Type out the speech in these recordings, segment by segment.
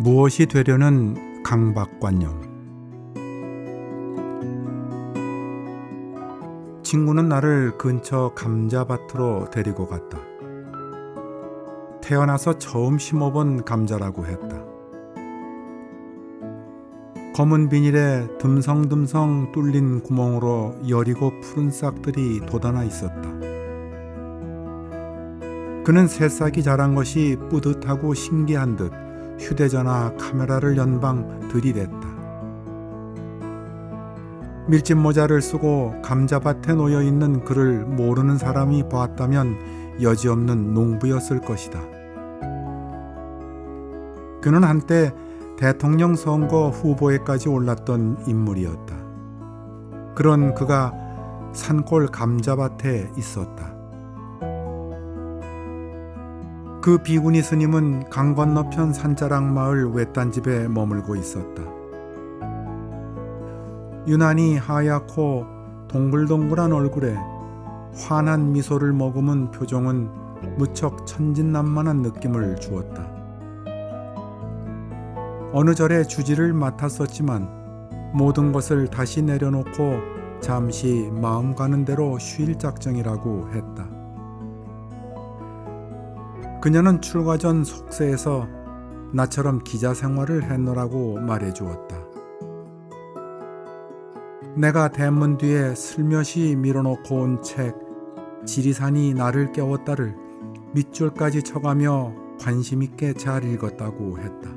무엇이 되려는 강박관념. 친구는 나를 근처 감자밭으로 데리고 갔다. 태어나서 처음 심어본 감자라고 했다. 검은 비닐에 듬성듬성 뚫린 구멍으로 여리고 푸른 싹들이 돋아나 있었다. 그는 새싹이 자란 것이 뿌듯하고 신기한 듯 휴대전화 카메라를 연방 들이댔다. 밀짚 모자를 쓰고 감자밭에 놓여있는 그를 모르는 사람이 보았다면 여지없는 농부였을 것이다. 그는 한때 대통령 선거 후보에까지 올랐던 인물이었다. 그런 그가 산골 감자밭에 있었다. 그 비구니 스님은 강 건너편 산자락 마을 외딴집에 머물고 있었다. 유난히 하얗고 동글동글한 얼굴에 환한 미소를 머금은 표정은 무척 천진난만한 느낌을 주었다. 어느 절에 주지를 맡았었지만 모든 것을 다시 내려놓고 잠시 마음 가는 대로 쉴 작정이라고 했다. 그녀는 출가 전 속세에서 나처럼 기자 생활을 했노라고 말해주었다. 내가 대문 뒤에 슬며시 밀어놓고 온 책 지리산이 나를 깨웠다를 밑줄까지 쳐가며 관심 있게 잘 읽었다고 했다.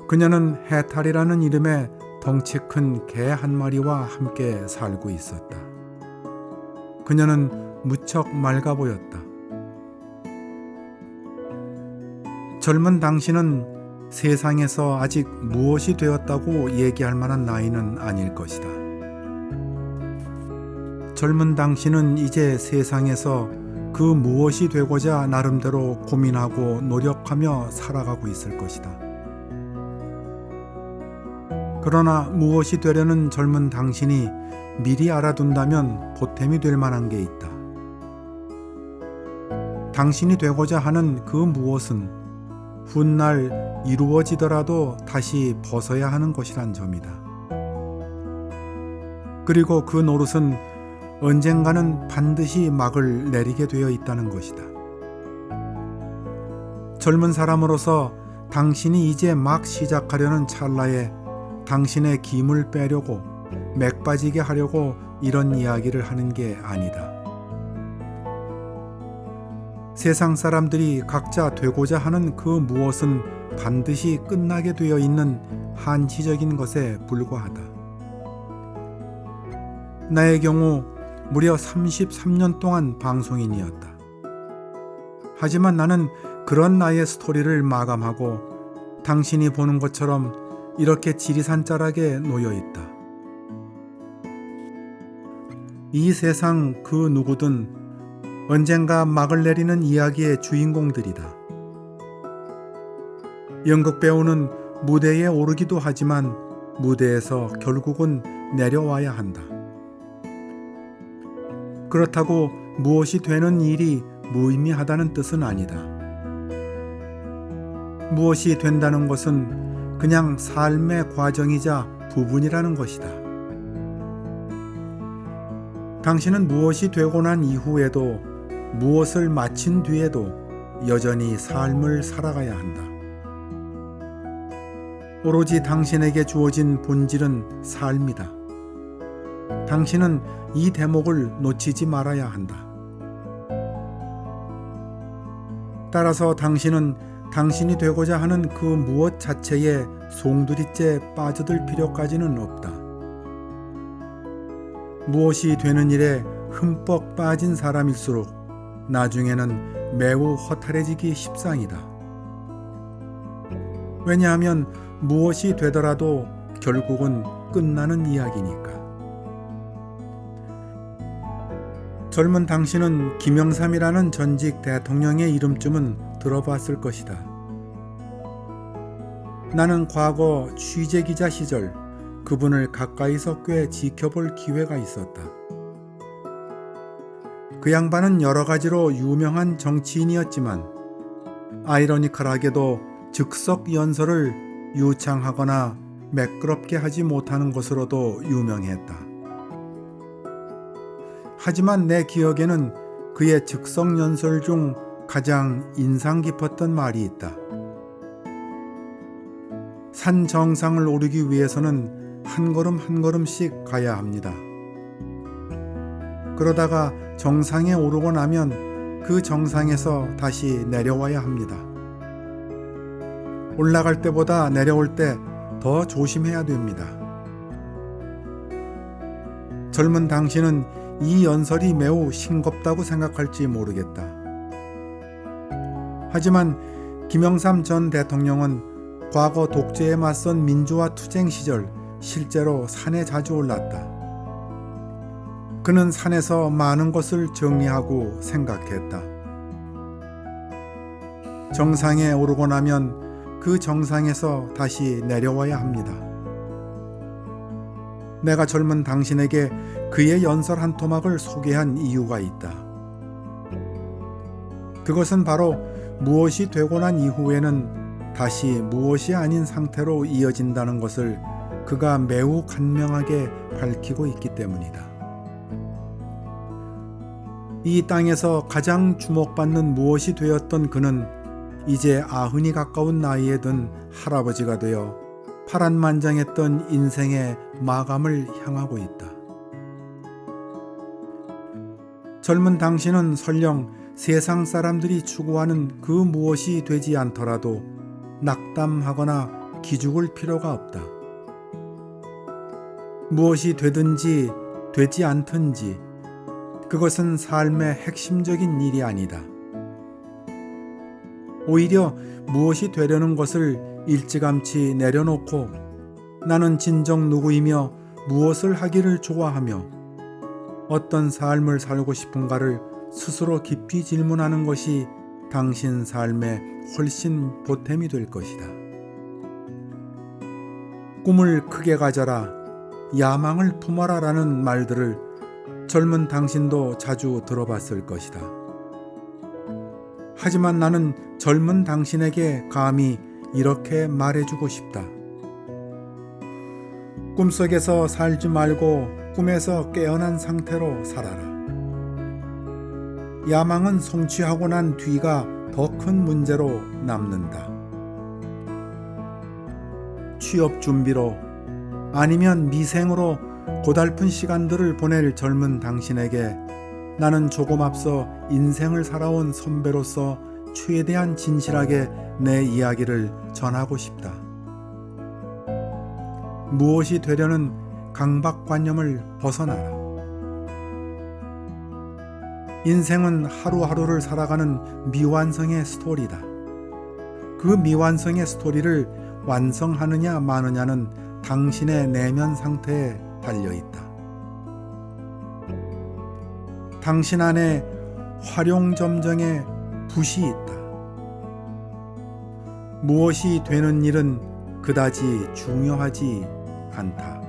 그녀는 해탈이라는 이름의 덩치 큰 개 한 마리와 함께 살고 있었다. 그녀는 무척 맑아 보였다. 젊은 당신은 세상에서 아직 무엇이 되었다고 얘기할 만한 나이는 아닐 것이다. 젊은 당신은 이제 세상에서 그 무엇이 되고자 나름대로 고민하고 노력하며 살아가고 있을 것이다. 그러나 무엇이 되려는 젊은 당신이 미리 알아둔다면 보탬이 될 만한 게 있다. 당신이 되고자 하는 그 무엇은 훗날 이루어지더라도 다시 벗어야 하는 것이란 점이다. 그리고 그 노릇은 언젠가는 반드시 막을 내리게 되어 있다는 것이다. 젊은 사람으로서 당신이 이제 막 시작하려는 찰나에 당신의 김을 빼려고 맥 빠지게 하려고 이런 이야기를 하는 게 아니다. 세상 사람들이 각자 되고자 하는 그 무엇은 반드시 끝나게 되어 있는 한시적인 것에 불과하다. 나의 경우 무려 33년 동안 방송인이었다. 하지만 나는 그런 나의 스토리를 마감하고 당신이 보는 것처럼 이렇게 지리산 자락에 놓여 있다. 이 세상 그 누구든 언젠가 막을 내리는 이야기의 주인공들이다. 연극 배우는 무대에 오르기도 하지만 무대에서 결국은 내려와야 한다. 그렇다고 무엇이 되는 일이 무의미하다는 뜻은 아니다. 무엇이 된다는 것은 그냥 삶의 과정이자 부분이라는 것이다. 당신은 무엇이 되고 난 이후에도 무엇을 마친 뒤에도 여전히 삶을 살아가야 한다. 오로지 당신에게 주어진 본질은 삶이다. 당신은 이 대목을 놓치지 말아야 한다. 따라서 당신은 당신이 되고자 하는 그 무엇 자체에 송두리째 빠져들 필요까지는 없다. 무엇이 되는 일에 흠뻑 빠진 사람일수록 나중에는 매우 허탈해지기 십상이다. 왜냐하면 무엇이 되더라도 결국은 끝나는 이야기니까. 젊은 당신은 김영삼이라는 전직 대통령의 이름쯤은 들어봤을 것이다. 나는 과거 취재기자 시절 그분을 가까이서 꽤 지켜볼 기회가 있었다. 그 양반은 여러 가지로 유명한 정치인이었지만 아이러니컬하게도 즉석 연설을 유창하거나 매끄럽게 하지 못하는 것으로도 유명했다. 하지만 내 기억에는 그의 즉석 연설 중 가장 인상 깊었던 말이 있다. 산 정상을 오르기 위해서는 한 걸음 한 걸음씩 가야 합니다. 그러다가 정상에 오르고 나면 그 정상에서 다시 내려와야 합니다. 올라갈 때보다 내려올 때 더 조심해야 됩니다. 젊은 당신은 이 연설이 매우 싱겁다고 생각할지 모르겠다. 하지만 김영삼 전 대통령은 과거 독재에 맞선 민주화 투쟁 시절 실제로 산에 자주 올랐다. 그는 산에서 많은 것을 정리하고 생각했다. 정상에 오르고 나면 그 정상에서 다시 내려와야 합니다. 내가 젊은 당신에게 그의 연설 한 토막을 소개한 이유가 있다. 그것은 바로 무엇이 되고 난 이후에는 다시 무엇이 아닌 상태로 이어진다는 것을 그가 매우 간명하게 밝히고 있기 때문이다. 이 땅에서 가장 주목받는 무엇이 되었던 그는 이제 90이 가까운 나이에 든 할아버지가 되어 파란만장했던 인생의 마감을 향하고 있다. 젊은 당신은 설령 세상 사람들이 추구하는 그 무엇이 되지 않더라도 낙담하거나 기죽을 필요가 없다. 무엇이 되든지 되지 않든지 그것은 삶의 핵심적인 일이 아니다. 오히려 무엇이 되려는 것을 일찌감치 내려놓고 나는 진정 누구이며 무엇을 하기를 좋아하며 어떤 삶을 살고 싶은가를 스스로 깊이 질문하는 것이 당신 삶에 훨씬 보탬이 될 것이다. 꿈을 크게 가져라, 야망을 품어라 라는 말들을 젊은 당신도 자주 들어봤을 것이다. 하지만 나는 젊은 당신에게 감히 이렇게 말해주고 싶다. 꿈속에서 살지 말고 꿈에서 깨어난 상태로 살아라. 야망은 성취하고 난 뒤가 더 큰 문제로 남는다. 취업 준비로 아니면 미생으로 고달픈 시간들을 보낼 젊은 당신에게 나는 조금 앞서 인생을 살아온 선배로서 최대한 진실하게 내 이야기를 전하고 싶다. 무엇이 되려는 강박관념을 벗어나라. 인생은 하루하루를 살아가는 미완성의 스토리다. 그 미완성의 스토리를 완성하느냐 마느냐는 당신의 내면 상태에 달려있다. 당신 안에 활용점정의 붓이 있다. 무엇이 되는 일은 그다지 중요하지 않다.